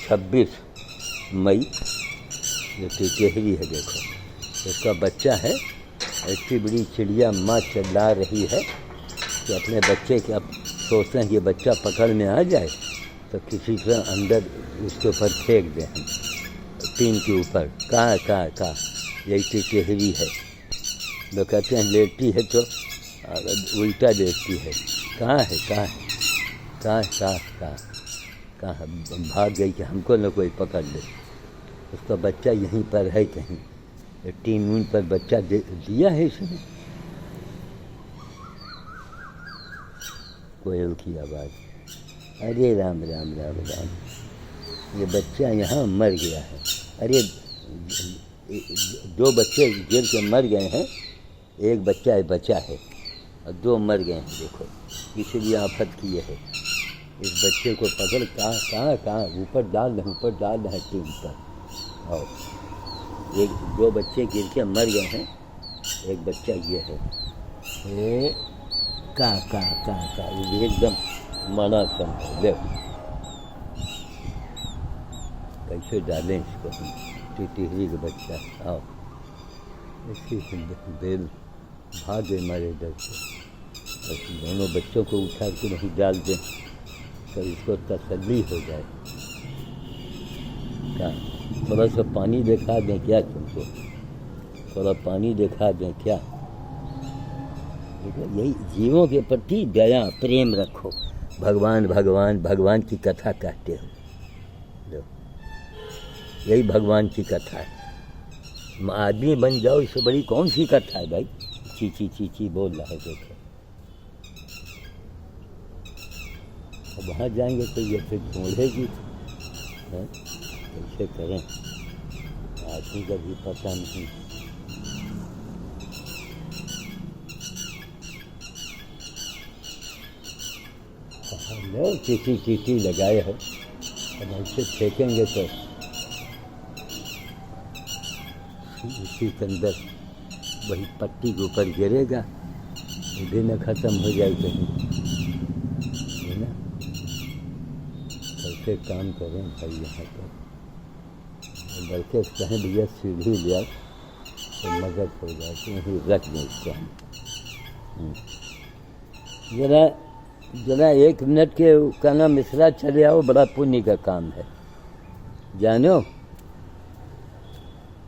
26 मई। ये टिटहरी है, देखो इसका बच्चा है। इतनी बड़ी चिड़िया माँ चिल्ला रही है कि अपने बच्चे के, अब सोचते हैं कि बच्चा पकड़ में आ जाए तो किसी तरह अंदर उसके ऊपर फेंक दें हम, टीन के ऊपर। कहाँ यही टिटहरी है। लोग कहते हैं लेटती है तो उल्टा लेटती है। कहाँ भाग गई कि हमको न कोई पकड़ ले। उसका बच्चा यहीं पर है कहीं, टीन ऊन पर बच्चा दिया है इसने। कोयल की आवाज़, अरे राम राम राम राम, ये बच्चा यहाँ मर गया है। अरे 2 बच्चे गिर के मर गए हैं, एक बच्चा बचा है और 2 मर गए हैं। देखो इसीलिए आफत किए है। इस बच्चे को पकड़, कहाँ ऊपर डाल रहे टीन पर। और 2 बच्चे गिर के मर गए हैं, एक बच्चा ये है। ये एकदम मना समझो। ले कैसे डालें इसको हम, टिटहरी का बच्चा। आओ ऐसी बेल भाग गए हमारे डर से। बस दोनों बच्चों को उठा के नहीं डाल दें तो इसको तसल्ली हो जाए। क्या थोड़ा सा पानी दिखा दें क्या तुमको? थोड़ा पानी दिखा दें क्या? यही जीवों के प्रति दया प्रेम रखो। भगवान की कथा कहते हो। यही भगवान की कथा है। आदमी बन जाओ, इससे बड़ी कौन सी कथा है भाई? ची बोल रहा है। देखो अब वहाँ जाएंगे तो ये फिर ढूंढेगी, कैसे करें आदमी का भी पता नहीं। लो चीटी लगाए हो, अब ऐसे फेंकेंगे तो इसी के अंदर वही पट्टी के ऊपर गिरेगा, भी न ख़त्म हो जाए कहीं, है ना? कैसे काम करें भाई यहाँ पर? बल्कि कहें भैया सीढ़ी लिया तो मदद हो जाती है, रख दें इसको हम। जरा 1 मिनट के कहना मिश्रा चले आओ, बड़ा पुण्य का काम है, जानो?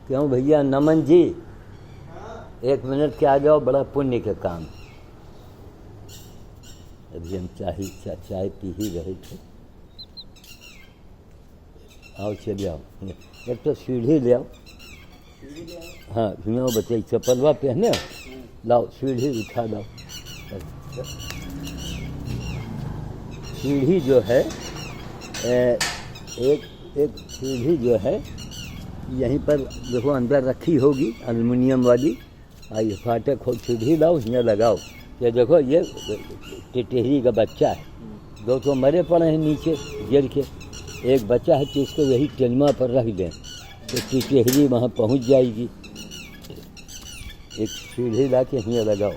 क्यों भैया नमन जी, 1 मिनट के आ जाओ, बड़ा पुण्य का काम। अभी हम चाय पी ही रहे थे। आओ चले आओ, एक तो सीढ़ी ले आओ। हाँ भैया बच्चे चप्पलवा पहने, लाओ सीढ़ी उठा लाओ। सीढ़ी जो है एक सीढ़ी जो है यहीं पर देखो अंदर रखी होगी, एल्युमिनियम वाली। आइए फाटक हो, सीढ़ी लाओ, यहाँ लगाओ। ये देखो ये टिटहरी का बच्चा है। 2 तो मरे पड़े हैं नीचे गिर के, एक बच्चा है तो इसको यही टेलमा पर रख दें तो टिटहरी वहाँ पहुँच जाएगी। एक सीढ़ी ला के यहाँ लगाओ।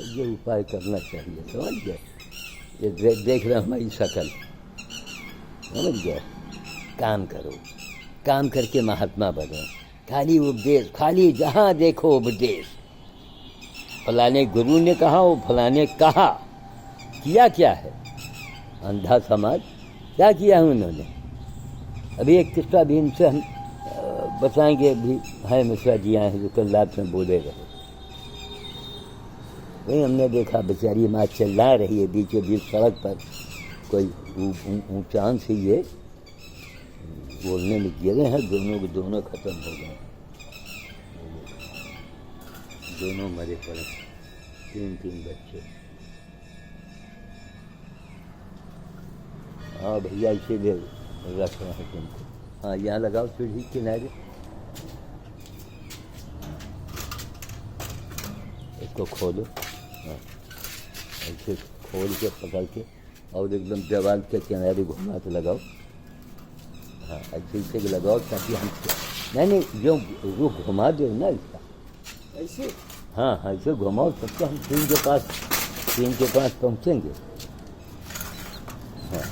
ये उपाय करना चाहिए, समझ गए? ये देख रहे हमारी शक्ल, समझ गए? काम करो, काम करके महात्मा बनो। खाली उपदेश, खाली जहाँ देखो उपदेश। फलाने गुरु ने कहा, वो फलाने कहा, किया क्या है? अंधा समाज क्या किया है उन्होंने? अभी एक किस्सा भी इनसे हम बताएंगे, भी है मिश्रा जी आए हैं जो कल रात में बोले रहे। वही हमने देखा बेचारी माँ चिल्ला रही है बीचों बीच सड़क पर, कोई ऊंचान से ये बोलने में गिरे हैं, दोनों के दोनों खत्म हो गए, दोनों मरे पड़े, 3 बच्चे। हाँ भैया इसीलिए रख रहे हैं तुमको। हाँ यहाँ लगाओ सीढ़ी किनारे, इसको खोलो। हाँ ऐसे खोल के पकड़ के और एकदम दीवार के किनारे घुमा के लगाओ। हाँ अच्छे से लगाओ ताकि हम नहीं जो रुख घुमा दो ना इसका ऐसे। हाँ ऐसे घुमाओ तब तो हम टीन के पास पहुँचेंगे। हाँ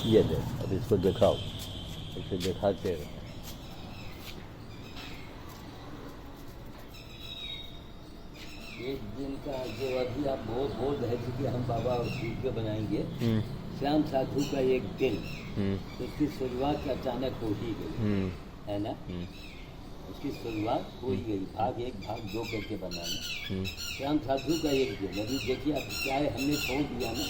ये दे, अब इसको दिखाओ, इसे दिखाते रहो। एक दिन का जो अभी आप बोल रहे थे कि हम बाबा और शिव के बनाएंगे, श्याम साधु का एक दिन, उसकी शुरुआत अचानक हो ही गई, है ना। उसकी शुरुआत हो ही गई, भाग 1 भाग 2 करके बनाना। श्याम साधु का एक दिन, अभी देखिए आप, चाय हमने छोड़ दिया ना,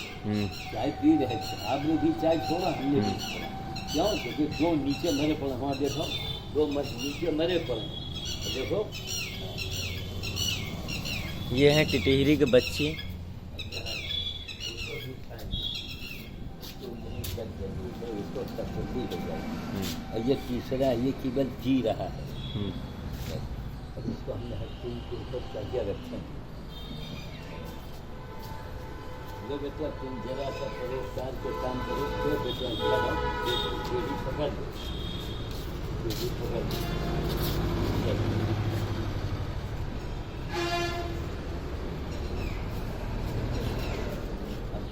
चाय पी रहे थे, आपने भी चाय छोड़ा, हमने भी छोड़ा। क्यों? क्योंकि 2 नीचे मरे पड़े, वहाँ देखो 2 नीचे मरे पड़े, देखो ये हैं टिटहरी के बच्चे। और ये तीसरा, ये केवल जी रहा है। अब इसको हमने हर चीज के ऊपर करके रखें। लो बेटा, तुम जरा सा परेशान के काम करो, तो बेटा ये भी पकड़ लो, ये भी पकड़ लो।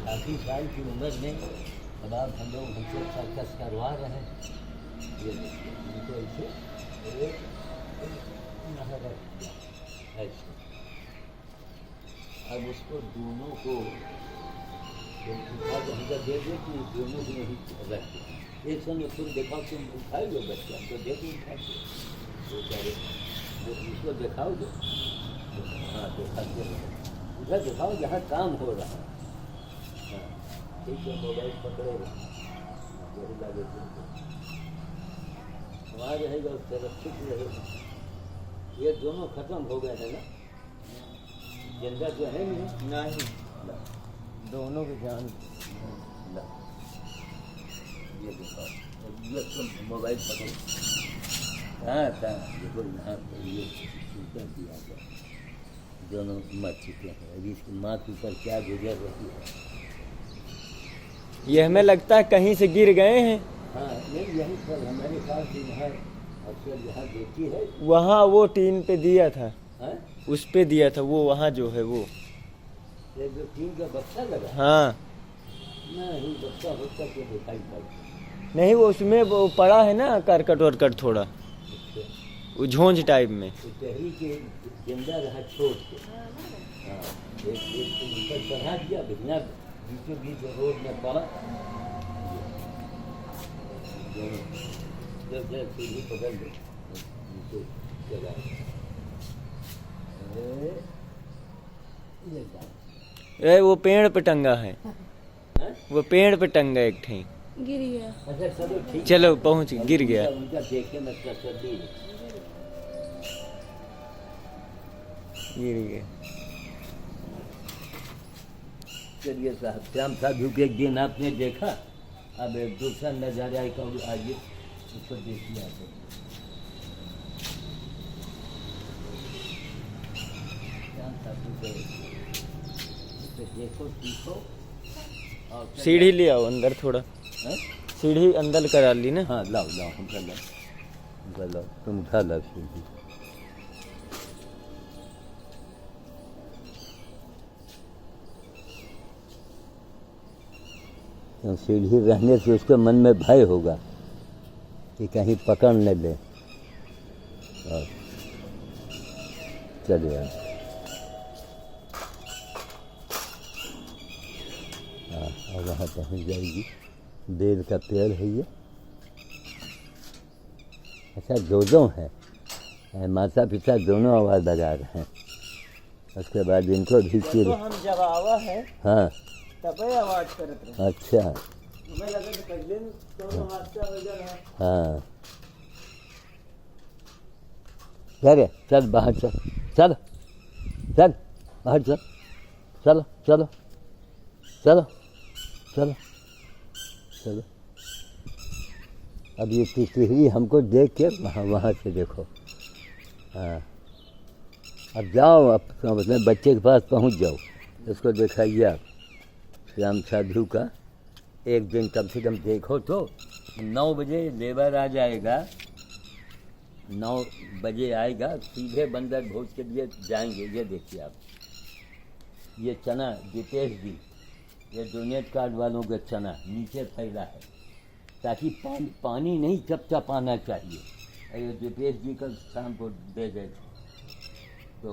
काफ़ी साल की उम्र में अब आप हम लोग हमसे सर्कस करवा रहे हैं। ये देखिए, इनको ऐसे ऐसे, अब उसको दोनों को हमको दे दे कि दोनों को नहीं रख दे। एक समय तुम दिखाओ, तुम उठाए हो बच्चा, हमको देखो उठा के वो सारे, इसको दिखाओ दो। हाँ, दिखाते रहो, उधर दिखाओ जहाँ काम हो रहा है। ठीक है, मोबाइल पकड़ेगा, यही लगे वहाँ रहेगा, सुरक्षित रहेगा। ये दोनों खत्म हो गए हैं ना, जिंदा जो है नहीं, दोनों के जान। ये देखो, ये तुम मोबाइल पकड़ो, कहाँ देखो यहाँ पर ये सूचना दिया गया, दोनों मर चुके हैं। अभी इसकी माँ के ऊपर क्या गुजर रही है, ये हमें लगता है कहीं से गिर गए हैं। हाँ, नहीं यहीं पर हमारे पास ही यहाँ अक्सर यहाँ देती है। वहाँ वो टीन पे दिया था, हाँ? उस पे दिया था, वो वहाँ जो है वो, ये जो टीन का बक्सा लगा, हाँ नहीं बक्सा होता तो दिखाई पड़ता नहीं, वो उसमें वो पड़ा है ना, करकट वरकट थोड़ा, है। वो झोंझ टाइप में। तो टहरी के जिंदा रहा छोड़ के, हाँ, एक ऊपर चढ़ा दिया, बिना बीचों बीच रोड में पड़ा, जब सीढ़ी पकड़ लो नीचे चला, ए वो पेड़ पे टंगा है, हाँ? वो पेड़ पे टंगा एक ठे, गिर गया। अच्छा चलो ठीक, चलो पहुँच, गिर गया। उनका देखे में तसल्ली है। गिर गया। चलिए साहब, श्याम साधु के एक दिन आपने देखा, अब एक दूसरा नजारा का आइए उसको देखिए आप। श्याम साधु के उसे देखो, सीखो, और सीढ़ी ले आओ अंदर थोड़ा, हैं? सीढ़ी अंदर करा ली ना। हाँ लाओ लाओ, हमका लाओ, तुम उठा लो सीढ़ी। तो सीढ़ी रहने से उसके मन में भय होगा कि कहीं पकड़ न ले। और चलिए हाँ, और वहाँ पहुँच जाएगी। बेल का पेड़ है ये। अच्छा, दो हैं, माता पिता दोनों आवाज़ लगा रहे हैं। उसके बाद इनको भी चिर, हम जब आवा है हाँ तबे आवाज करत रहे। अच्छा, हमें लगा कि पहले दोनों हादसा हो जा रहा। हाँ चल चल बाहर, चल चल चल बाहर, चल चलो चलो चलो चलो चलो। अब ये टिटहरी हमको देख के वहाँ से देखो, हाँ अब जाओ, अब अपने बच्चे के पास पहुँच जाओ, उसको दिखाइए आप। श्याम साधु का एक दिन कम से कम देखो तो 9 बजे लेबर आ जाएगा, 9 बजे आएगा, सीधे बंदर भोज के लिए जाएंगे। ये देखिए आप, ये चना जितेश जी, ये डोनेट कार्ड वालों का चना नीचे फैला है, ताकि पानी नहीं चपचपाना चाहिए। ये दीपेश जी कल शाम को दे गए थे, तो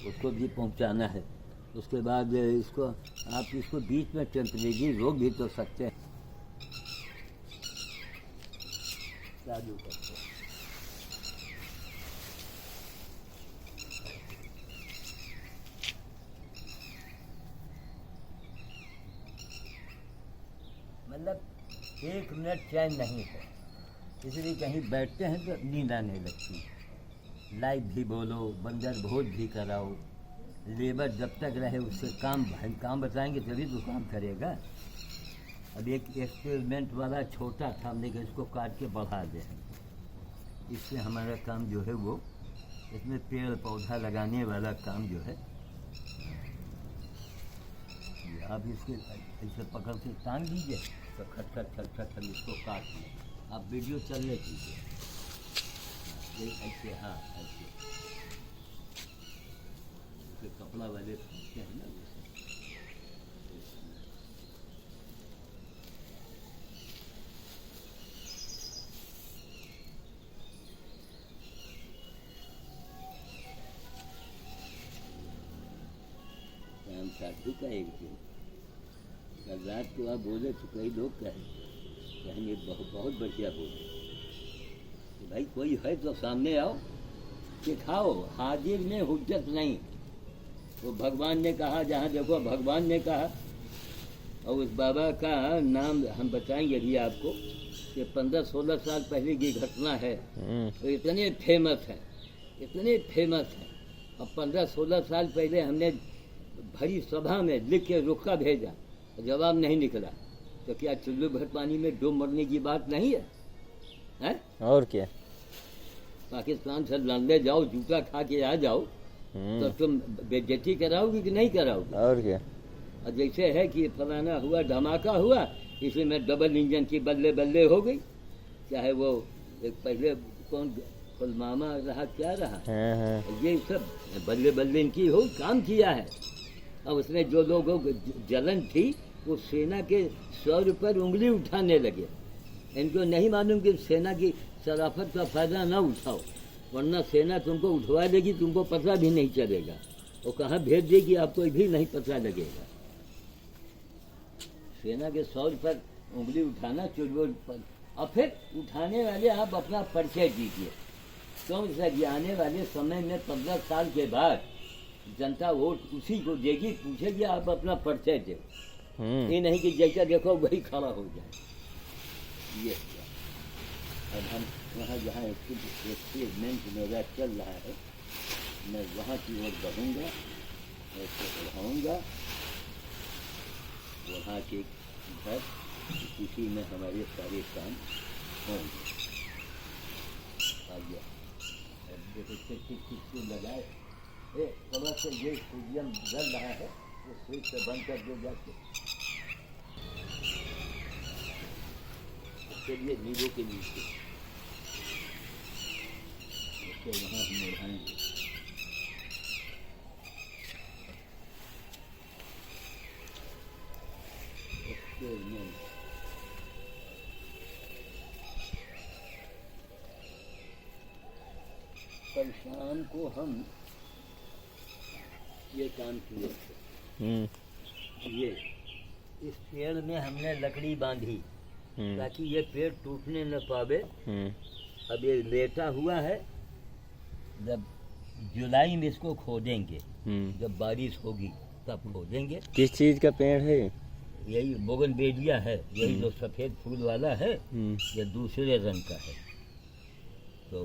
उसको भी पहुंचाना है। उसके बाद इसको आप इसको बीच में टेम्परेरी रोक भी तो सकते हैं। चालू करते हैं। मतलब 1 मिनट चैन नहीं है, इसलिए कहीं बैठते हैं तो नींद आने लगती है। लाइव भी बोलो, बंदर भोज भी कराओ, लेबर जब तक रहे उससे काम बताएंगे तभी तो काम करेगा। अब एक एक्सपेरिमेंट वाला छोटा था, हमने कहा इसको काट के बढ़ा दें, इससे हमारा काम जो है वो इसमें पेड़ पौधा लगाने वाला काम जो है, ये आप इसके ऐसे पकड़ के टांग दीजिए तो खट खट खट खट खट इसको काट लीजिए। आप वीडियो चलने दीजिए, ये ऐसे, हाँ ऐसे कपड़ा वाले पहनते हैं ना वैसे। राम साधु का एक दिन कल रात को आप बोले तो कई लोग कहेंगे बहुत बहुत बढ़िया बोले कि भाई कोई है तो सामने आओ कि खाओ, हाजिर में हुज्जत नहीं। वो भगवान ने कहा, जहाँ देखो भगवान ने कहा। और उस बाबा का नाम हम बताएंगे अभी आपको कि 15-16 साल पहले की घटना है। तो इतने फेमस है, इतने फेमस है। अब 15-16 साल पहले हमने भरी सभा में लिख के रुका भेजा, जवाब नहीं निकला। तो क्या चुल्लू भर पानी में डूब मरने की बात नहीं है, है? और क्या, पाकिस्तान से लड़ने जाओ, जूता खा के आ जाओ, तो तुम बेइज्जती कराओगी कि नहीं कराओगी? और क्या। और जैसे है कि फलाना हुआ, धमाका हुआ, इसी में डबल इंजन की बल्ले बल्ले हो गई। चाहे वो एक पहले कौन पुलवामा रहा, क्या रहा, ये सब बल्ले बल्ले इनकी हो काम किया है। और उसमें जो लोगों को जलन थी वो सेना के सर पर उंगली उठाने लगे। इनको नहीं मालूम कि सेना की शराफत का फायदा ना उठाओ, वरना सेना तुमको उठवा देगी, तुमको पता भी नहीं चलेगा। वो कहाँ भेज देगी आपको भी नहीं पता लगेगा। सेना के सौर पर उंगली उठाना चुलबुल पर, और फिर उठाने वाले आप अपना परिचय दीजिए। क्योंकि आने वाले समय में 15 साल के बाद जनता वोट उसी को देगी, पूछेगी आप अपना परिचय दो। ये नहीं कि जैसा देखो वही खड़ा हो जाए। ये अब हम वहाँ जहाँ एक्सपेरिमेंट मेरा चल रहा है, मैं वहाँ की ओर बढ़ूँगा, ऐसे बढ़ाऊँगा वहाँ के घर, उसी में हमारे सारे काम होंगे। आइए अब देखो टिक लगाए, थोड़ा सा ये सूर्यम जल रहा है, वो स्विच से बंद कर दो जाके। चलिए नींबू के नीचे उसको वहाँ हम उड़ाएंगे। कल शाम को हम ये काम किए थे। ये इस पेड़ में हमने लकड़ी बांधी ताकि ये पेड़ टूटने न पावे। अब ये लेटा हुआ है, जब जुलाई में इसको खोदेंगे, जब बारिश होगी तब खोदेंगे। किस चीज का पेड़ है? यही बोगनवेलिया है, यही जो सफेद फूल वाला है, ये दूसरे रंग का है। तो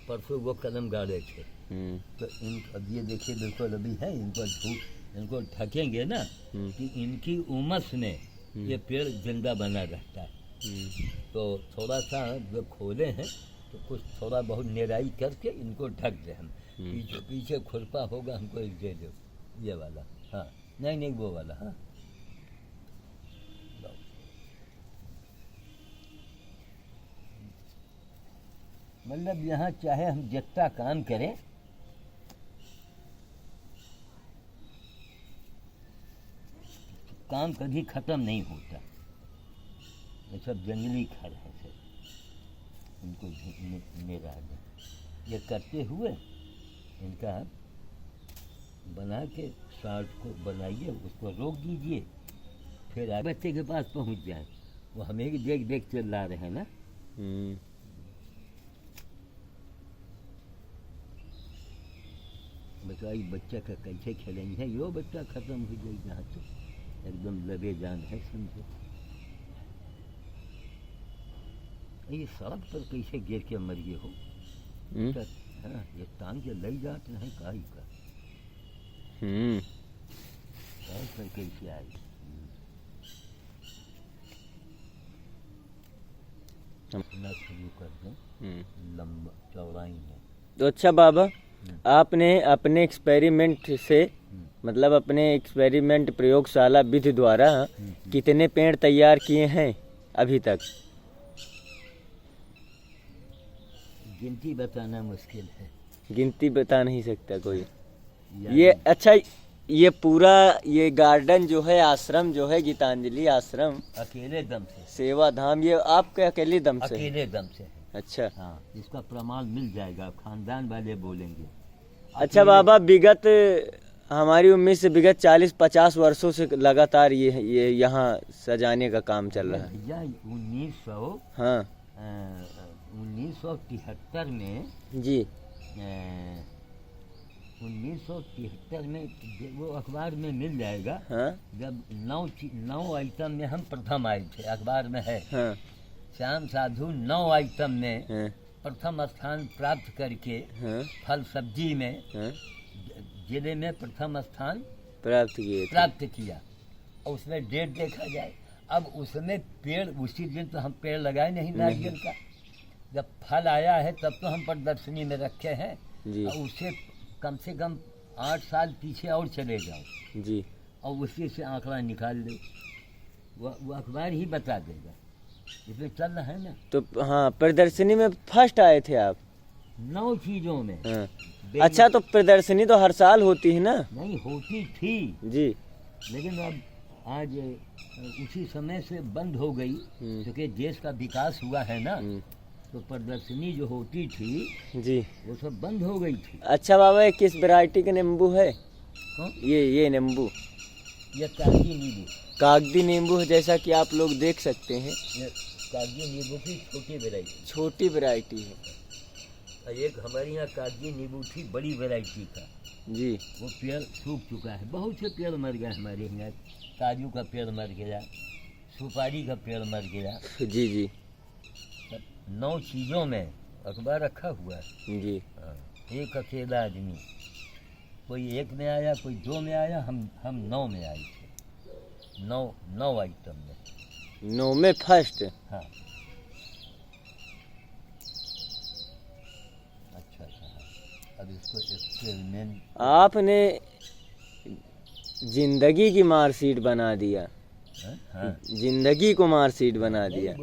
परसों वो कलम गाड़े थे, तो अब ये देखिए बिल्कुल अभी है, इनको ढकेंगे ना कि इनकी उमस में ये पेड़ जिंदा बना रहता है। तो थोड़ा सा जब खोले हैं तो कुछ थोड़ा बहुत निराई करके इनको ढक दे हम। पीछे खुरपा होगा, हमको एक दे दो, ये वाला। हाँ नहीं वो वाला। हाँ मतलब यहाँ चाहे हम जितना काम करें, काम कभी ख़त्म नहीं होता। ये सब जंगली खर है सर, इनको मेरा ये करते हुए इनका बना के साठ को बनाइए, उसको रोक दीजिए, फिर बच्चे के पास पहुंच जाए। वो हमें भी देख देख चिल्ला रहे हैं ना। बताइए बच्चा का कैसे खेलेंगे, यो बच्चा खत्म हो जाए जहाँ से एकदम लबे जान है समझो। ये सड़क पर कैसे गिर के मर गए हो? हाँ, ये टांग के लग जाते हैं काई का। सड़क पर कैसे आई? अपना शुरू कर दें लंबा चौड़ाई में। तो अच्छा बाबा, आपने अपने एक्सपेरिमेंट से मतलब अपने एक्सपेरिमेंट प्रयोगशाला विधि द्वारा कितने पेड़ तैयार किए हैं अभी तक? गिनती बताना मुश्किल है। गिनती बता नहीं सकता कोई। ये अच्छा, ये पूरा ये गार्डन जो है, आश्रम जो है, गीतांजलि आश्रम, अकेले दम से सेवा धाम, ये आपके अकेले दम से? अकेले दम से है। अच्छा हाँ, इसका प्रमाण मिल जाएगा, खानदान वाले बोलेंगे। अच्छा बाबा, विगत हमारी उम्मीद से विगत 40-50 वर्षों से लगातार ये यहाँ सजाने का काम चल रहा है। भैया 1973 में जी, 1973 में वो अखबार में मिल जाएगा। हाँ, जब 9 आइटम में हम प्रथम आए थे, अखबार में है। हाँ, श्याम साधु 9 आइटम में हाँ, प्रथम स्थान प्राप्त करके, हाँ, फल सब्जी में हाँ, जिले में प्रथम स्थान प्राप्त किया। और उसमें डेट देखा जाए, अब उसमें पेड़ उसी दिन तो हम पेड़ लगाए नहीं नारियल का, जब फल आया है तब तो हम प्रदर्शनी में रखे हैं जी, और उससे कम से कम 8 साल पीछे और चले जाओ जी, और उसी से आंकड़ा निकाल लो, वो अखबार ही बता देगा, इसमें चल रहा है ना। तो हाँ, प्रदर्शनी में फर्स्ट आए थे आप 9 चीजों में। हाँ। अच्छा, तो प्रदर्शनी तो हर साल होती है ना? नहीं होती थी जी, लेकिन अब आज उसी समय से बंद हो गई, क्योंकि देश का विकास हुआ है ना, तो प्रदर्शनी जो होती थी जी, वो सब बंद हो गई थी। अच्छा बाबा, ये किस वैरायटी का नींबू है? कौन? ये नींबू, ये कागजी नींबू। कागदी नींबू है, जैसा कि आप लोग देख सकते हैं। ये कागजी नींबू की छोटी वैरायटी। छोटी वैरायटी है। एक हमारे यहाँ कागजी नींबू थी बड़ी वैरायटी का जी, वो पेड़ सूख चुका है, बहुत से पेड़ मर गए हमारे यहाँ। काजू का पेड़ मर गया, सुपारी का पेड़ मर गया। जी, जी, 9 चीज़ों में अखबार रखा हुआ है। जी, एक अकेला आदमी, कोई 1 में आया, कोई 2 में आया, हम 9 में आए थे। 9 आइटम में 9 में फर्स्ट। हाँ, अच्छा। अब इसको एक्सपेरिमेंट, आपने जिंदगी की मार्कशीट बना दिया। हाँ, जिंदगी को मार्कशीट बना दिया।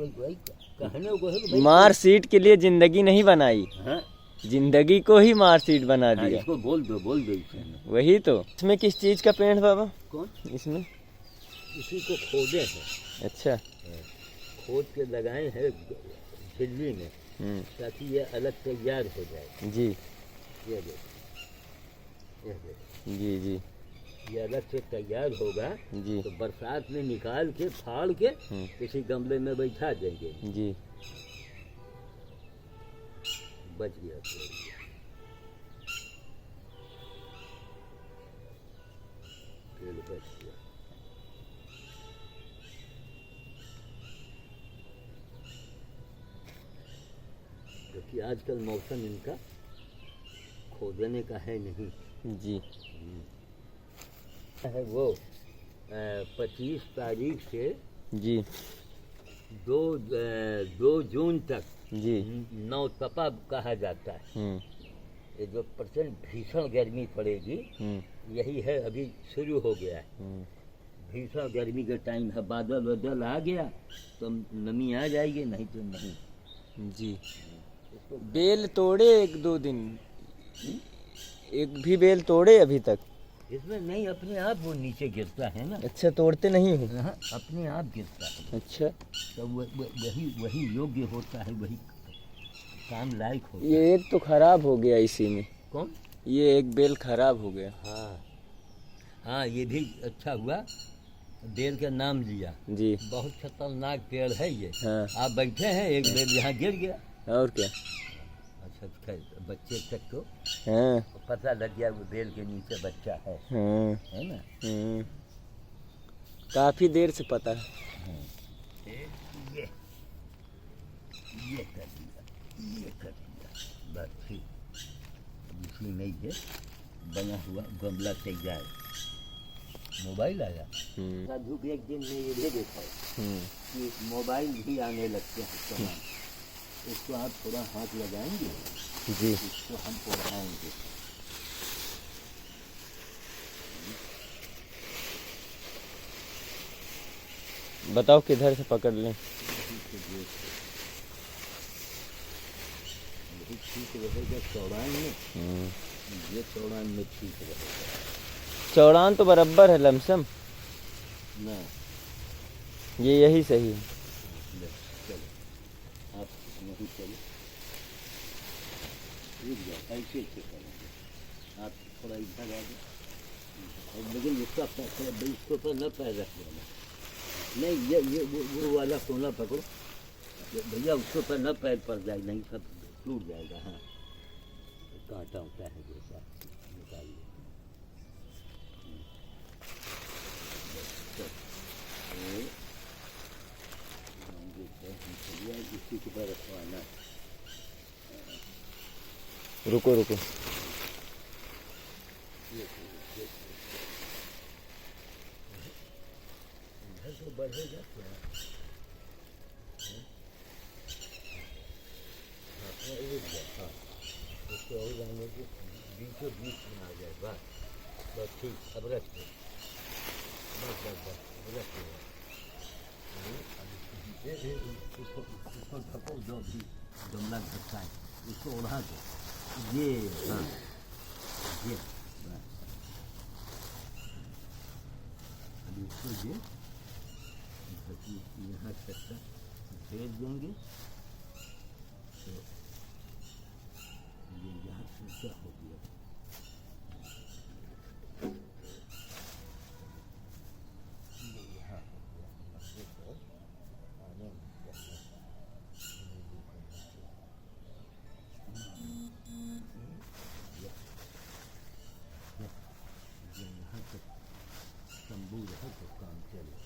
कहने को मार्कशीट के लिए जिंदगी नहीं बनाई, हाँ? जिंदगी को ही मार्कशीट बना हाँ, दिया। इसको बोल दो इसमें। वही तो। इसमें किस चीज का पेड़ बाबा? कौन? इसमें इसी को खोदे हैं। अच्छा, खोद के लगाए हैं झिल्ली में, ताकि ये अलग तैयार हो जाए। जी, ये देखो, जी, जी, ये अलग से तैयार होगा जी, तो बरसात में निकाल के फाड़ के किसी गमले में बैठा देंगे। जी, बच गया पेड़ बच गया। क्योंकि आजकल मौसम इनका खोदने का है नहीं। जी, है वो 25 तारीख से जी, 2 जून तक जी, नौतपा कहा जाता है। ये जो प्रचंड भीषण गर्मी पड़ेगी, यही है, अभी शुरू हो गया है। भीषण गर्मी का टाइम है, बादल आ गया तो नमी आ जाएगी, नहीं तो नहीं। जी। बेल तोड़े 1-2 दिन? एक भी बेल तोड़े अभी तक? इसमें नहीं, अपने आप वो नीचे गिरता है ना। अच्छा, तोड़ते नहीं हो? हाँ, अपने आप गिरता है। अच्छा, तो वही वही योग्य होता है, वही काम लायक होता है। ये एक तो खराब हो गया इसी में। कौन? ये एक बेल खराब हो गया। हाँ हाँ, ये भी अच्छा हुआ, बेल का नाम लिया। जी। बहुत खतरनाक पेड़ है ये। हाँ। आप बैठे हैं, एक बेल यहाँ गिर गया। और क्या। अच्छा, खैर बच्चे तक तो हाँ पता लग गया वो बेल के नीचे बच्चा है। हाँ। है ना। काफी देर से पता है। हाँ। ये कर दिया, ये कर दिया, बस ठीक। अब इसमें नहीं है, बना हुआ गमला तैयार। मोबाइल आया। धूप एक दिन में ये भी देखा कि मोबाइल भी आने लगते हैं सामान। इसको आप थोड़ा हाथ लगाएंगे जी। इसको हम पढ़ाएंगे। बताओ किधर से पकड़ लें। यही ठीक रहेगा चौड़ान में। ये चौड़ान में ठीक रहेगा। चौड़ान तो बराबर है लमसम ना। ये यही सही है। चलो आप नहीं चलो, रुक जाओ, ऐसे करेंगे। आप थोड़ा इधर आ जाओ, लेकिन इसका इसके ऊपर न पैर रख देना। नहीं, ये वो वाला कोना पकड़ो भैया, उसके ऊपर न पैर पड़ जाए, नहीं सब टूट जाएगा। हाँ, कांटा होता है जैसा, निकालिए। इसी के ऊपर रखवाना। रुको रुको। इधर तो बढ़ेगा क्या? हाँ, उसको और जाने के बीचों बीच में आ जाए। बस ठीक, अब रख दो। बस रख दो। उसको ढको, जो भी गमला ढकता है उसको उड़ा दो। ये हाँ, ये अभी इसको ये यहाँ तक भेज देंगे तो ये यहाँ से क्या हो गया। ये यहाँ हो गया, आने में ये यहाँ तक तंबू रहे तो काम चले।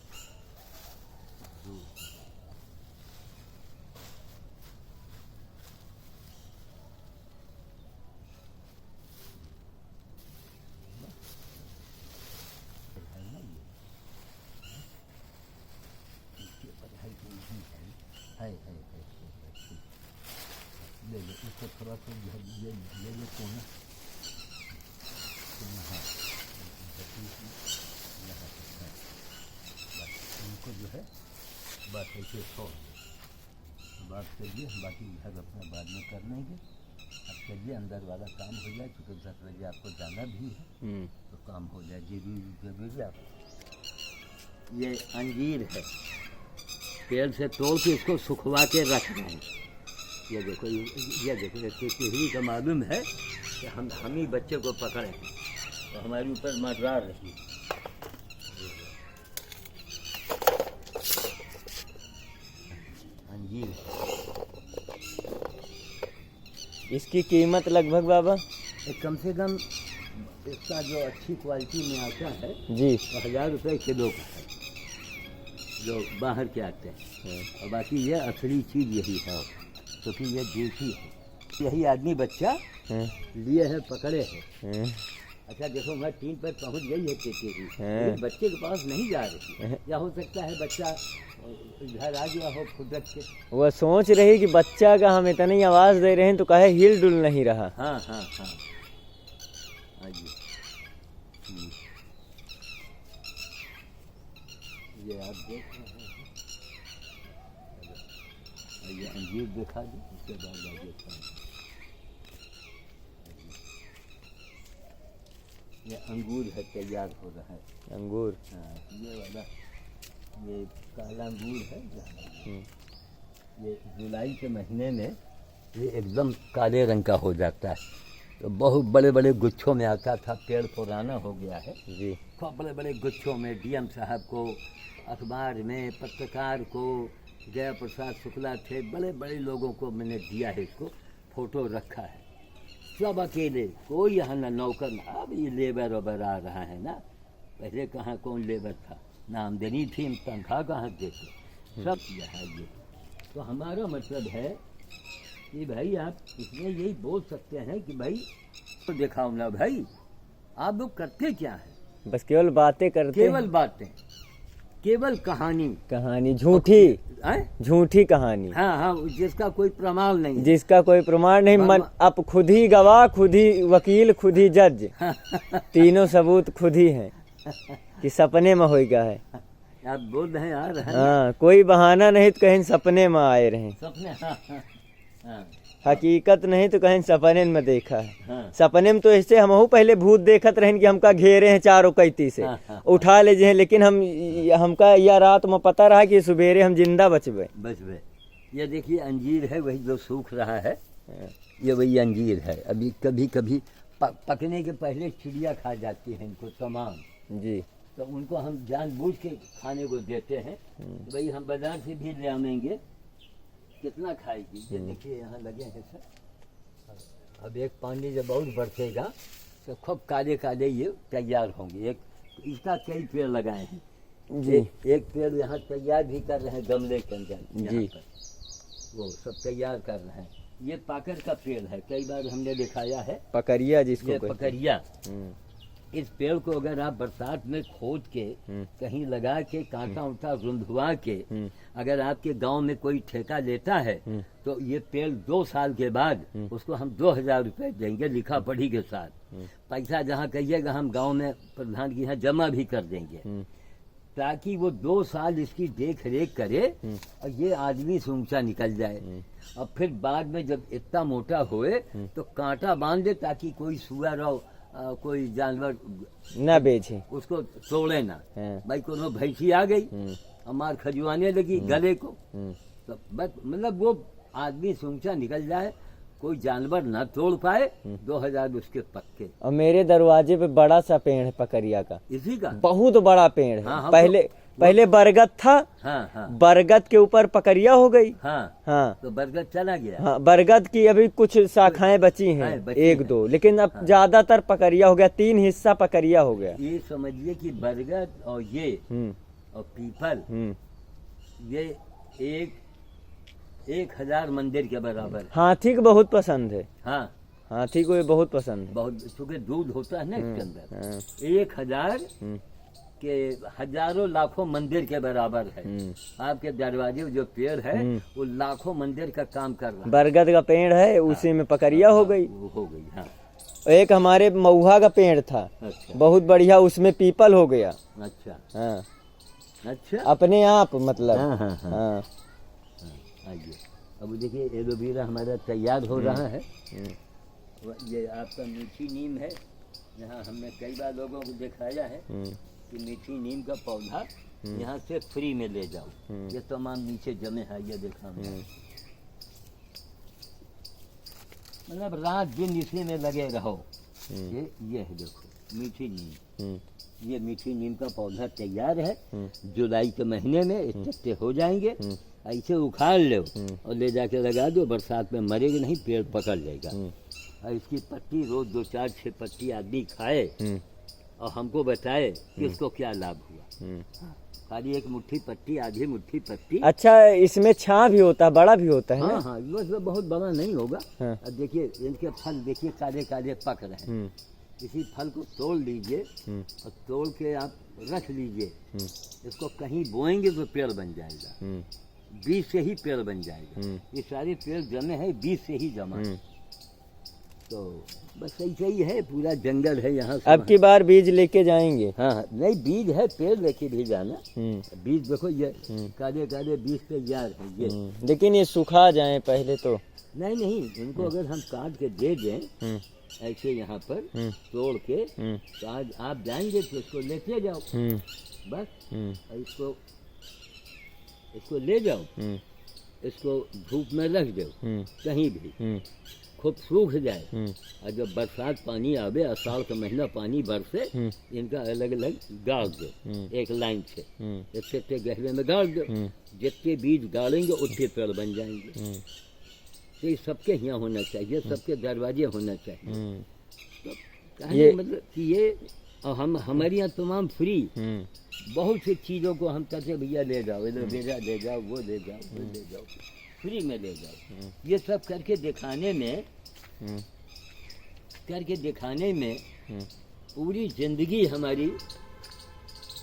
ले लो इसको थोड़ा सा ले लो कोना। हाँ, उनको जो है बस ऐसे छोड़ दो। बात करिए, बाकी घर अपना बाद में कर लेंगे। अब चलिए अंदर वाला काम हो जाए, क्योंकि 10 बजे आपको जाना भी है तो काम हो जाए। जरूरी आप ये अंजीर है, पेड़ से तोड़ के इसको सुखवा के रख रहे हैं। ये देखो, ये देखो, टिहरी का मालूम है कि हम ही बच्चे को पकड़े तो हमारे ऊपर मटरा रही। अंजीर इसकी कीमत लगभग बाबा कम से कम इसका जो अच्छी क्वालिटी में आता है जी तो 1000 रुपये किलो का है, जो बाहर के आते हैं। और बाकी ये असली चीज़ यही है, क्योंकि ये देसी है। यही आदमी बच्चा लिए है, पकड़े है। अच्छा देखो, मैं टीम पर पहुंच गई है टिहरी, लेकिन बच्चे के पास नहीं जा रही। या हो सकता है बच्चा घर आ गया हो फुदक के। वह सोच रही कि बच्चा का हम इतनी आवाज दे रहे हैं तो कहे हिल डुल नहीं रहा। हाँ हाँ हाँ, आइए। ये आप देख रहे हैं, ये अंजीर दिखा दो, उसके बाद आगे खाएं। ये अंगूर है, तैयार हो रहा है। अंगूर। हाँ, ये वाला ये काला अंगूर है। ये जुलाई के महीने में ये एकदम काले रंग का हो जाता है, तो बहुत बड़े बड़े गुच्छों में आता था। पेड़ पुराना हो गया है जी। खूब बड़े बड़े गुच्छों में डीएम साहब को, अखबार में, पत्रकार को, जया प्रसाद शुक्ला थे, बड़े बड़े लोगों को मैंने दिया है। इसको फोटो रखा है, सब अकेले, कोई यहाँ ना नौकर ना। अब ये लेबर वेबर आ रहा है ना, पहले कहाँ कौन लेबर था, ना आमदनी थी, तनख्वाह कहाँ देते, सब किया है ये। तो हमारा मतलब है कि भाई आप इसमें यही बोल सकते हैं कि भाई तो दिखाओ ना भाई, आप लोग करते क्या है? बस केवल बातें करते केवल हैं। बातें, केवल कहानी, कहानी झूठी, झूठी कहानी। हाँ हाँ, जिसका कोई प्रमाण नहीं है। जिसका कोई प्रमाण नहीं। मन अब खुद ही गवाह, खुद ही वकील, खुद ही जज, तीनों सबूत खुद ही हैं कि सपने में होएगा है। आप बोल रहे हैं यार, है हाँ, कोई बहाना नहीं तो कहीं सपने में आए रहे। सपने, हाँ, हाँ, हाँ, हकीकत नहीं तो कहीं सपने में देखा है। हाँ, सपने में तो ऐसे हमहू पहले भूत देखत रहन कि हमका घेरे हैं चारों कैती से, हाँ, हाँ, उठा ले जे, लेकिन हमका यह रात में पता रहा कि सवेरे हम जिंदा बचबे। बस वे ये देखिए अंजीर है, वही जो सूख रहा है, ये वही अंजीर है। अभी कभी कभी पकने के पहले चिड़िया खा जाती है इनको तमाम जी। तो उनको हम जानबूझ के खाने को देते हैं। भाई हम बाजार से भी ले आएंगे, कितना खाएगी। ये देखिए यहाँ लगे हैं सर। अब एक पानी जब बहुत बरसेगा तो खूब काले काले ये तैयार होंगे। एक इसका कई पेड़ लगाए हैं जी। एक पेड़ यहाँ तैयार भी कर रहे हैं गमले के अंदर जी। वो सब तैयार कर रहे हैं। ये पाकर का पेड़ है, कई बार हमने दिखाया है, पकड़िया जिसको ये कहते हैं। पकड़िया। इस पेड़ को अगर आप बरसात में खोद के कहीं लगा के कांटा उठा रुंधवा के अगर आपके गांव में कोई ठेका लेता है तो ये पेड़ 2 साल के बाद उसको हम 2000 रुपए देंगे लिखा पढ़ी के साथ। पैसा जहाँ कहिएगा हम गांव में प्रधान के यहाँ जमा भी कर देंगे, ताकि वो 2 साल इसकी देख रेख करे और ये आदमी से ऊंचा निकल जाए। और फिर बाद में जब इतना मोटा होए तो कांटा बांध दे, ताकि कोई सुअर और कोई जानवर न बेचे, उसको तोड़े ना। भाई कोनो भैंसी आ गई हमार खजुआने लगी गले को, तो बस मतलब वो आदमी से ऊंचा निकल जाए, कोई जानवर ना तोड़ पाए। 2000 उसके पक्के। और मेरे दरवाजे पे बड़ा सा पेड़ है पकड़िया का, इसी का बहुत बड़ा पेड़ है। हाँ, पहले बरगद था। हाँ हाँ, बरगद के ऊपर पकड़िया हो गई। हाँ हाँ, तो बरगद चला गया। हाँ, बरगद की अभी कुछ शाखाएं बची हैं, एक दो, लेकिन अब ज्यादातर पकड़िया हो गया। 3 हिस्सा पकड़िया हो गया। ये समझिए कि बरगद और ये और पीपल ये 1000 मंदिर के बराबर है। हाथी को बहुत पसंद है। हाँ, हाथी को ये बहुत पसंद है। बहुत, चूंकि दूध होता है ना इसके अंदर। 1000 के हजारों लाखों मंदिर के बराबर है। आपके दरवाजे जो पेड़ है वो लाखों मंदिर का काम कर रहा है। बरगद का पेड़ है, उसी में पकड़िया हो गई। वो हो गई। हाँ, एक हमारे महुआ का पेड़ था, अच्छा बहुत बढ़िया, उसमें पीपल हो गया। अच्छा हाँ, अच्छा, अपने आप मतलब। हाँ हाँ हाँ, हाँ, आइए। अब देखिए एलोवेरा हमारा तैयार हो रहा है। ये आपका मीठी नीम है, यहाँ हमने कई बार लोगों को दिखाया है कि मीठी नीम का पौधा यहाँ से फ्री में ले जाओ। ये तमाम नीचे जमे है, ये देखा मतलब रात दिन इसी में लगे रहो। ये है देखो मीठी नीम। ये मीठी नीम का पौधा तैयार है। जुलाई के महीने में इकट्ठे हो जाएंगे। ऐसे उखाड़ लो और ले जाके लगा दो, बरसात में मरेगा नहीं, पेड़ पकड़ जाएगा। और इसकी पत्ती रोज 2, 4, 6 पत्ती आदमी खाए और हमको बताए कि उसको क्या लाभ हुआ। खाली एक मुट्ठी पत्ती, आधी मुट्ठी पत्ती। अच्छा, इसमें छां भी होता है, बड़ा भी होता है ना? हाँ हाँ, वो बहुत बड़ा नहीं होगा। हाँ। अब देखिए इनके फल देखिए काले काले पक रहे हैं। इसी फल को तोड़ लीजिए और तोड़ के आप रख लीजिए। इसको कहीं बोएंगे तो पेड़ बन जाएगा। बीज से ही पेड़ बन जाएगा। ये सारे पेड़ जमे हैं बीज से ही जमा है। तो बस ऐसे ही है, पूरा जंगल है यहाँ। अब की बार बीज लेके जाएंगे। हाँ, नहीं बीज है, पेड़ लेके भी जाना। बीज देखो ये काले काले बीज तैयार है ये। लेकिन ये सुखा जाए पहले तो। नहीं नहीं, उनको अगर हम काट के दे दें ऐसे यहाँ पर तोड़ के, तो आज आप जाएंगे तो इसको लेते जाओ बस। और इसको ले जाओ, इसको धूप में रख दो कहीं भी, खूब सूख जाए। और जब बरसात पानी आवे, आषाढ़ का महीना पानी बरसे, इनका अलग अलग गाड़ दो एक लाइन से, इतने गहरे में गाड़ दो। जितने बीज गाड़ेंगे उतने पेड़ बन जाएंगे। तो ये सबके यहाँ होना चाहिए, सबके दरवाजे होना चाहिए। तो ये मतलब कि ये हम हमारे यहाँ तमाम फ्री बहुत सी चीज़ों को हम कहते भैया ले जाओ, इधर ले जाओ, वो ले जाओ, वो ले जाओ, फ्री में ले जाओ। ये सब करके दिखाने में पूरी जिंदगी हमारी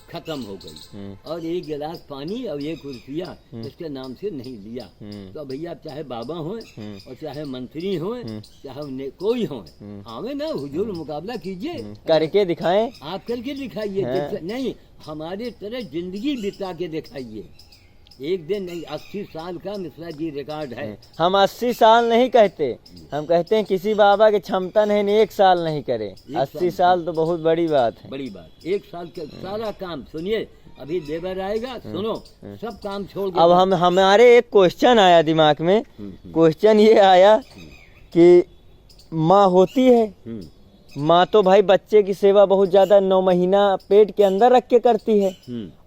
खत्म हो गई। और एक गिलास पानी और एक रुपया इसके नाम से नहीं लिया। तो भैया चाहे बाबा हों और चाहे मंत्री हों, चाहे कोई हों, आवे ना हुजूर मुकाबला कीजिए, करके दिखाएं। आप करके दिखाइए। नहीं, हमारे तरह जिंदगी बिता के दिखाइए। एक दिन नहीं, 80 साल का मिश्रा जी रिकॉर्ड है। हम 80 साल नहीं कहते, हम कहते हैं किसी बाबा की क्षमता नहीं 1 साल नहीं करे। 80 साल तो बहुत बड़ी बात है। बड़ी बात। 1 साल का सारा काम सुनिए, अभी लेबर आएगा, सुनो, सब काम छोड़ के। अब हमारे एक क्वेश्चन आया दिमाग में। क्वेश्चन ये आया कि माँ होती है, माँ तो भाई बच्चे की सेवा बहुत ज्यादा 9 महीना पेट के अंदर रख के करती है,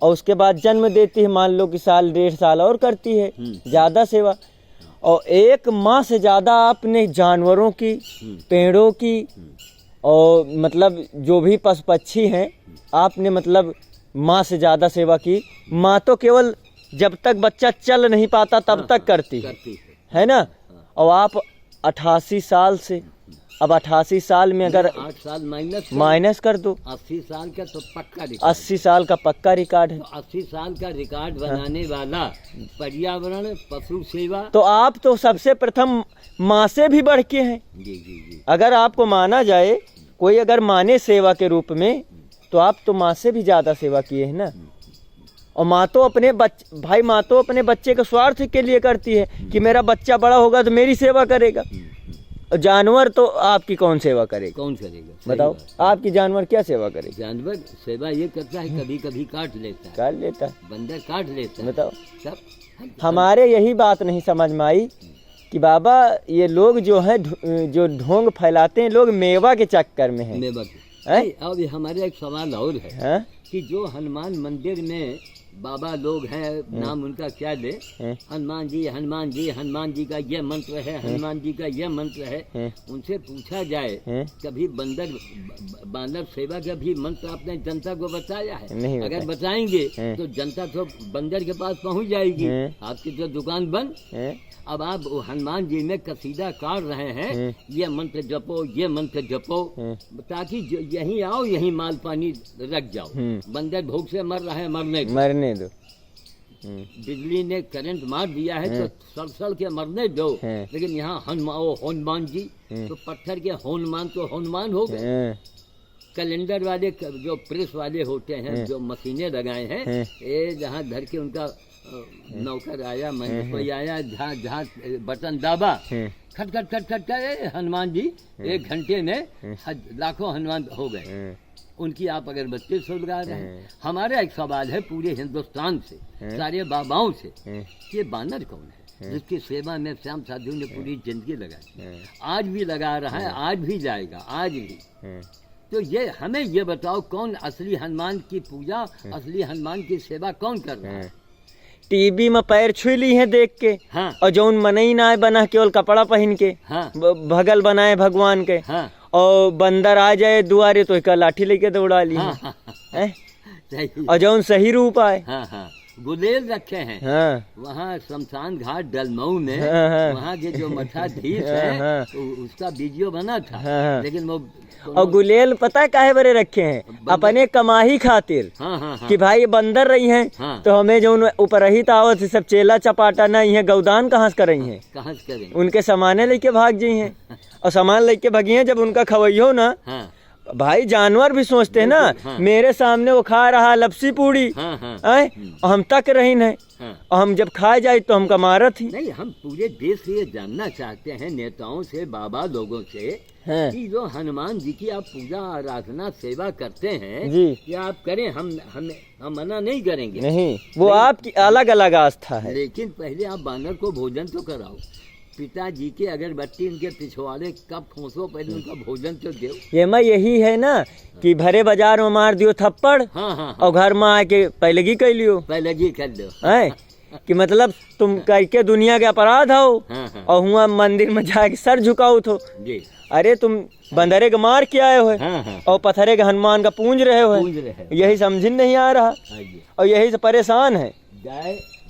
और उसके बाद जन्म देती है, मान लो कि साल 1.5 साल और करती है ज्यादा सेवा। और एक माँ से ज्यादा आपने जानवरों की, पेड़ों की, और मतलब जो भी पशु पक्षी हैं, आपने मतलब माँ से ज्यादा सेवा की। माँ तो केवल जब तक बच्चा चल नहीं पाता तब तक करती है ना। और आप 88 साल से, अब 88 साल में अगर 8 साल माइनस कर दो, 80 साल का तो पक्का रिकॉर्ड, 80 साल का पक्का रिकॉर्ड है। तो 80 साल का रिकॉर्ड बनाने वाला पर्यावरण, पशु सेवा, तो आप तो सबसे प्रथम माँ से भी बढ़ के हैं। जी। अगर आपको माना जाए, कोई अगर माने सेवा के रूप में, तो आप तो माँ से भी ज्यादा सेवा किए हैं ना। और माँ तो अपने माँ तो अपने बच्चे के स्वार्थ के लिए करती है कि मेरा बच्चा बड़ा होगा तो मेरी सेवा करेगा। और जानवर तो आपकी कौन सेवा करेगा? कौन करेगा? बताओ, आपकी जानवर क्या सेवा करेगा? जानवर सेवा ये करता है, कभी कभी काट लेता है, बंदर काट लेता है। बताओ, सब हमारे यही बात नहीं समझ में आई कि बाबा ये लोग जो है, जो ढोंग फैलाते हैं लोग मेवा के चक्कर में है। मेवा के। अब हमारे एक सवाल और है कि जो हनुमान मंदिर में बाबा लोग हैं, नाम उनका क्या ले, हनुमान जी हनुमान जी, हनुमान जी का ये मंत्र है, हनुमान जी का ये मंत्र है, उनसे पूछा जाए कभी बानर सेवा का भी मंत्र आपने जनता को बताया है? नहीं अगर बताएंगे तो जनता तो बंदर के पास पहुंच जाएगी, आपकी जो दुकान बंद। अब आप हनुमान जी में कसीदा काट रहे हैं, ये मंत्र जपो, ये मंत्र जपो, ताकि यहीं आओ, यहीं माल पानी रख जाओ। बंदर भूख से मर रहा है, मरने दो। बिजली ने करंट मार दिया है तो सड़ के मरने दो। लेकिन यहाँ हनुमान जी तो पत्थर के हनुमान तो हनुमान हो गए। कैलेंडर वाले जो प्रेस वाले होते हैं, जो मशीनें लगाए हैं, ये जहाँ धर के उनका नौकर आया, कोई आया, जहाँ बटन दाबा, खट खट खट खट खट, हनुमान जी 1 घंटे में लाखों हनुमान हो गए। उनकी आप अगर बच्चे सुलगा रहे हैं। हमारा एक सवाल है पूरे हिंदुस्तान से, सारे बाबाओं से, ये बानर कौन है जिसकी सेवा में श्याम साधु ने पूरी जिंदगी लगाई, आज भी लगा रहा है, आज भी जाएगा, आज भी। तो ये हमें ये बताओ, कौन असली हनुमान की पूजा, असली हनुमान की सेवा कौन कर रहा है? टीवी में पैर छुई ली है देख के। और जौन मनई ना बना केवल कपड़ा पहन के, भगल बनाए भगवान के, और बंदर आ जाए दुआरे तो एक लाठी लेके दौड़ा ली है। और जौन सही रूप आए, गुलेल रखे हैं वहाँ शमशान घाट डलमऊ में, वहाँ के जो मठाधीश है उसका वीडियो बना था, लेकिन वो और गुलेल पता काहे बरे रखे हैं? अपने कमाही खातिर। कि भाई बंदर रही हैं तो हमें जो ऊपर रही आवत सब चेला चपाटा नहीं है, गौदान कहाँ से कर रही हैं? कहाँ से करें? उनके सामाने लेके भाग जी हैं। और सामान लेके भागी हैं, जब उनका खवैयो ना भाई जानवर भी सोचते हैं ना, हाँ। मेरे सामने वो खा रहा लपसी पूड़ी, हाँ हाँ आए और हम तक रही नहीं, हाँ। और हम जब खा जाए तो हमका मारत ही। नहीं, हम पूरे देश से ये जानना चाहते हैं, नेताओं से, बाबा लोगों से, हाँ। कि जो हनुमान जी की आप पूजा आराधना सेवा करते हैं जी। ये आप करें, हम मना नहीं करेंगे, नहीं, वो आपकी अलग अलग आस्था है। लेकिन पहले आप बानर को भोजन तो कराओ। पिताजी के अगरबत्ती उनके पिछवाड़े कब खोसो, पहले उनका भोजन तो दो। ये मैं यही है ना कि भरे बाजार में मार दियो थप्पड़, हाँ हाँ और घर में आके पहले की कह लियो, पहले जी कर दो। है कि मतलब तुम करके दुनिया के अपराध हो, हाँ हाँ और हुआ मंदिर में जाके सर झुकाओ तो। जी। अरे तुम बंदरे के मार के आए हो हाँ हाँ और पत्थरे के हनुमान का पूंज रहे हो, पूज रहे हैं। यही समझ नहीं आ रहा, हाँ जी। और यही से परेशान है।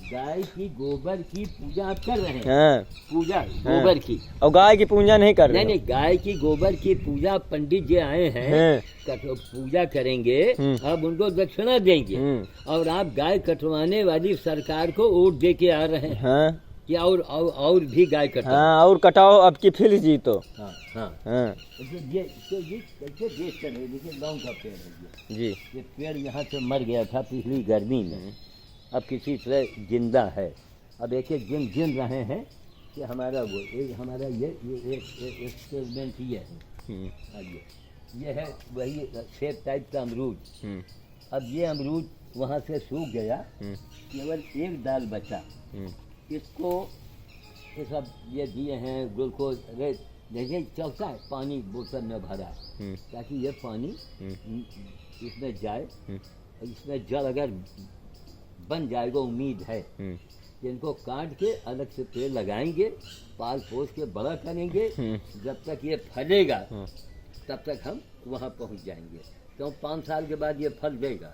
गाय की गोबर की पूजा आप कर रहे हैं। हाँ। पूजा गोबर की, और गाय की पूजा नहीं कर रहे नहीं हो। नहीं, गाय की गोबर की पूजा पंडित जी आए हैं, हाँ। पूजा करेंगे, अब उनको दक्षिणा देंगे, और आप गाय कटवाने वाली सरकार को वोट दे के आ रहे हैं। हाँ कि और भी गाय कटवाओ। हाँ, और कटाओ अब की फिर जीतो। हाँ हाँ हाँ ये कैसे देश कर रहे, देखिए गाँव का पेड़ है जी। ये पेड़ यहाँ से मर गया था पिछली गर्मी में, अब किसी तरह जिंदा है। अब एक एक दिन गिन रहे हैं कि हमारा वो हमारा ये एक्सपेरिमेंट ये है। ये है वही सेब टाइप का अमरूद। अब ये अमरूद वहाँ से सूख गया, केवल एक दाल बचा, इसको ये सब ये दिए हैं ग्लूकोज, रेत, देखिए चलता है, पानी बोतल में भरा ताकि ये पानी इसमें जाए, इसमें जल अगर बन जाएगा, उम्मीद है कि इनको काट के अलग से पेड़ लगाएंगे, पाल पोस के बड़ा करेंगे, जब तक ये फलेगा तब तक हम वहाँ पहुँच जाएंगे, क्यों 5 साल के बाद ये फल देगा।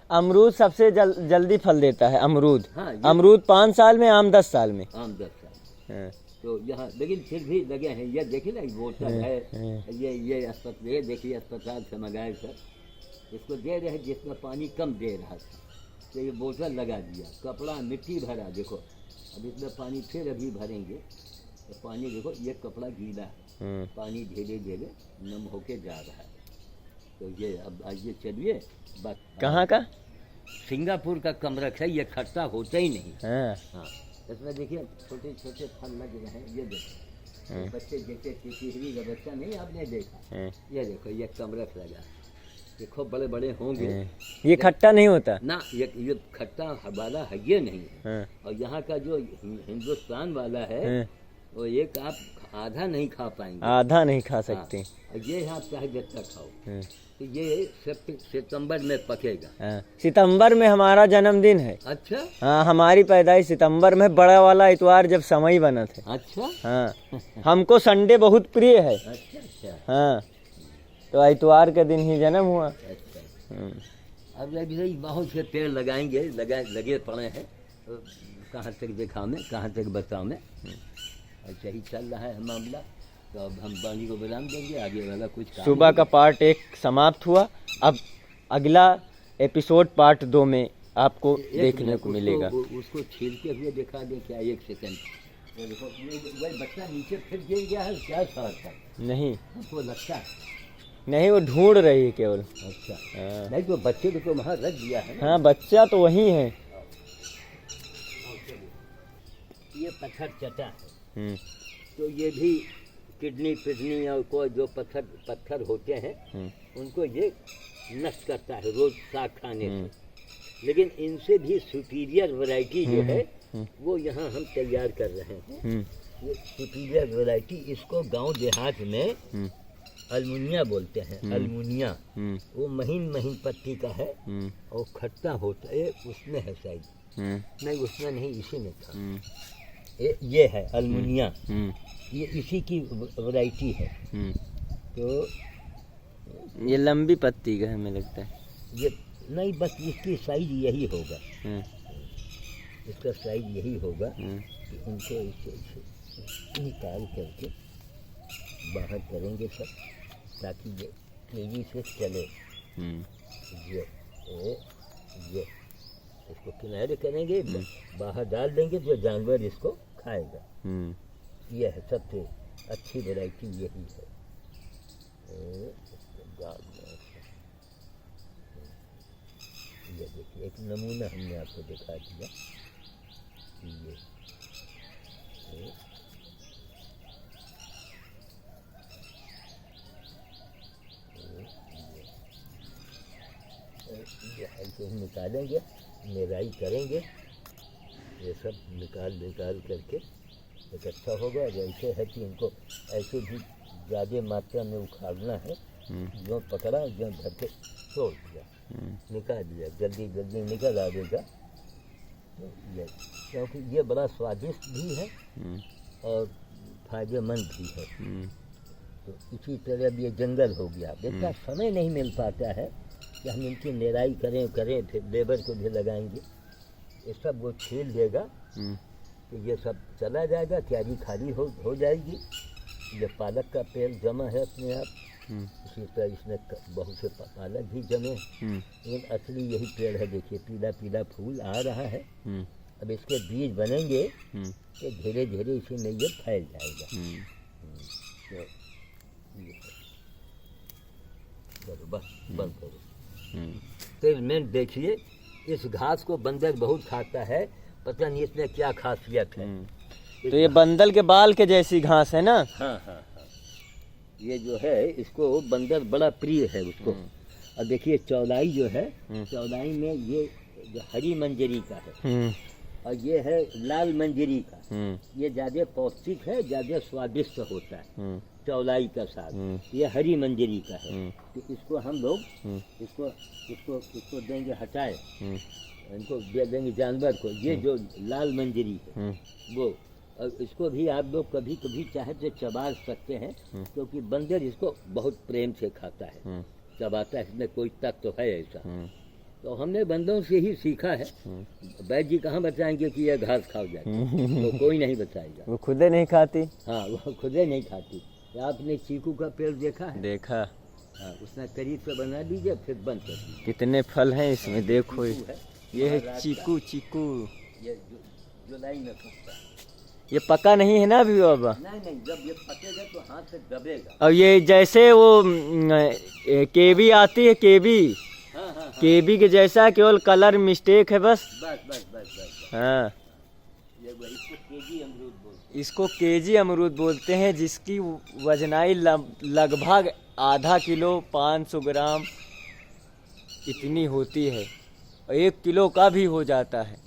अमरूद सबसे जल्दी फल देता है अमरूद। हाँ, अमरूद 5 साल में, आम 10 साल में। आम 10 साल। हाँ। तो यहाँ लेकिन फिर भी लगे हैं, ये देखिए ना बोतल है, ये अस्पताल, ये देखिए अस्पताल से मंगाए सर, इसको दे रहे हैं जिसमें पानी कम दे रहा था, तो ये बोतल लगा दिया, कपड़ा मिट्टी भरा, देखो अब इसमें पानी फिर अभी भरेंगे तो पानी देखो ये कपड़ा गीला है, पानी धीरे धीरे नम होके जा रहा है। तो ये अब आइए चलिए, बस कहाँ का? सिंगापुर का कमरख है, ये खट्टा होता ही नहीं। हाँ। हाँ, इसमें देखिए छोटे छोटे फल लग रहे हैं, ये देखो बच्चे जैसे टिहरी का बच्चा नहीं आपने देखा, ये देखो ये कमरख लगा, देखो बड़े बड़े होंगे, ये खट्टा नहीं होता ना, ये खट्टा वाला है ये नहीं है। हाँ। और यहाँ का जो हिंदुस्तान वाला है वो एक आप आधा नहीं खा पाएंगे, आधा नहीं खा सकते। हाँ, ये आप चाहे जब तक खाओ, तो ये सितंबर में पकेगा। हाँ। सितंबर में हमारा जन्मदिन है। अच्छा। हाँ, हमारी पैदाइश सितंबर में, बड़ा वाला इतवार जब समय बना थे। अच्छा। हाँ, हमको संडे बहुत प्रिय है। अच्छा अच्छा। हाँ, तो इतवार के दिन ही जन्म हुआ। अच्छा। अब अभी बहुत से पेड़ लगाएंगे, लगे पड़े हैं, तो कहाँ तक दिखा में, कहाँ तक बताओ में, अच्छा ही चल रहा है मामला। तो अब हम पानी को विराम देंगे, आगे वाला कुछ काम सुबह का पार्ट 1 समाप्त हुआ, अब अगला एपिसोड पार्ट 2 में आपको देखने को मिलेगा। उसको छीलते हुए दिखा दे क्या, 1 सेकंड। तो देखो वही बच्चा नीचे फिर गिर गया है, क्या फर्क है? नहीं, हमको लगता है नहीं, वो ढूंढ रही है केवल। अच्छा। हाँ। नहीं तो बच्चे को वहाँ रख दिया है ना। हाँ, बच्चा तो वही है। ये पत्थर चटा है, हम्म, तो ये भी किडनी पिडनी और कोई जो पत्थर होते हैं उनको ये नष्ट करता है रोज साग खाने से। लेकिन इनसे भी सुपीरियर वैरायटी जो है वो यहाँ हम तैयार कर रहे हैं। ये सुपीरियर वैरायटी, इसको गांव देहात में अल्मुनिया बोलते हैं। अल्मुनिया वो महीन महीन पत्ती का है और खट्टा होता है, उसमें है शायद, नहीं उसमें नहीं, इसी में था। ये है अल्मुनिया, ये इसी की वैरायटी है। तो ये लंबी पत्ती का हमें लगता है। ये नहीं, बस इसकी साइज यही होगा, इसका साइज यही होगा कि इनको इसे निकाल करके बाहर करेंगे सब, ताकि ये तेजी से चले। ये इसको किनारे करेंगे, बाहर डाल देंगे, जो जानवर इसको खाएगा। ये है सबसे अच्छी वैरायटी, यही है। ये देखिए एक नमूना हमने आपको दिखा दिया। ये ऐसे ही निकालेंगे, निराई करेंगे, ये सब निकाल करके इकट्ठा होगा। ऐसे है कि इनको ऐसे भी ज़्यादा मात्रा में उखाड़ना है, जो पकड़ा जो भर के छोड़ दिया, निकाल दिया, जल्दी जल्दी निकल आएगा। तो ये क्योंकि ये बड़ा स्वादिष्ट भी है और फायदेमंद भी है। तो इसी तरह अब ये जंगल हो गया, इतना समय नहीं मिल पाता है कि हम इनकी निराई करें फिर लेबर को भी लगाएंगे। ये सब वो छील देगा तो ये सब चला जाएगा, क्यारी खाली हो जाएगी। ये पालक का पेड़ जमा है अपने आप, इसी तरह इसमें बहुत से पालक भी जमे। लेकिन असली यही पेड़ है, देखिए पीला पीला फूल आ रहा है। अब इसके बीज बनेंगे तो धीरे धीरे इसी में ये फैल जाएगा। चलो बस बंद करो। फिर मैं देखिए इस घास को बंदर बहुत खाता है, पता नहीं इसमें क्या खासियत है। तो ये बंदर के बाल के जैसी घास है ना? हाँ हाँ हाँ, ये जो है इसको बंदर बड़ा प्रिय है उसको। और देखिए चौलाई जो है, चौलाई में ये जो हरी मंजरी का है और ये है लाल मंजरी का। ये ज्यादा पौष्टिक है, ज्यादा स्वादिष्ट होता है चौलाई का साग। ये हरी मंजरी का है, तो इसको हम लोग इसको देंगे हटाए, इनको दे देंगे जानवर को। ये जो लाल मंजरी है वो, और इसको भी आप लोग कभी कभी चाहे तो चबा सकते हैं, क्योंकि बंदर इसको बहुत प्रेम से खाता है, चबाता है, इसमें कोई तत्व तो है ऐसा। तो हमने बंदरों से ही सीखा है। वैद्य जी कहाँ बताएंगे कि यह घास खा जाए, तो कोई नहीं बताएगा। वो खुदे नहीं खाती। हाँ, वो खुदे नहीं खाती। आपने चीकू का पेड़ देखा है? देखा। हाँ, उसने करीब से बना लीजिए फिर बंद कर दीजिए। कितने फल हैं इसमें, देखो ये है चीकू। ये जुलाई में पकता है। ये पका नहीं है ना अभी बाबा? नहीं, जब ये पकेगा तो हाथ से दबेगा। और ये जैसे वो केवी आती है, केवी हाँ, केवी के जैसा, केवल कलर मिस्टेक है बस। बस। हाँ, ये इसको केजी अमरूद बोलते हैं। इसको केजी अमरूद बोलते हैं, जिसकी वजनाई लगभग आधा किलो 500 ग्राम इतनी होती है, और 1 किलो का भी हो जाता है।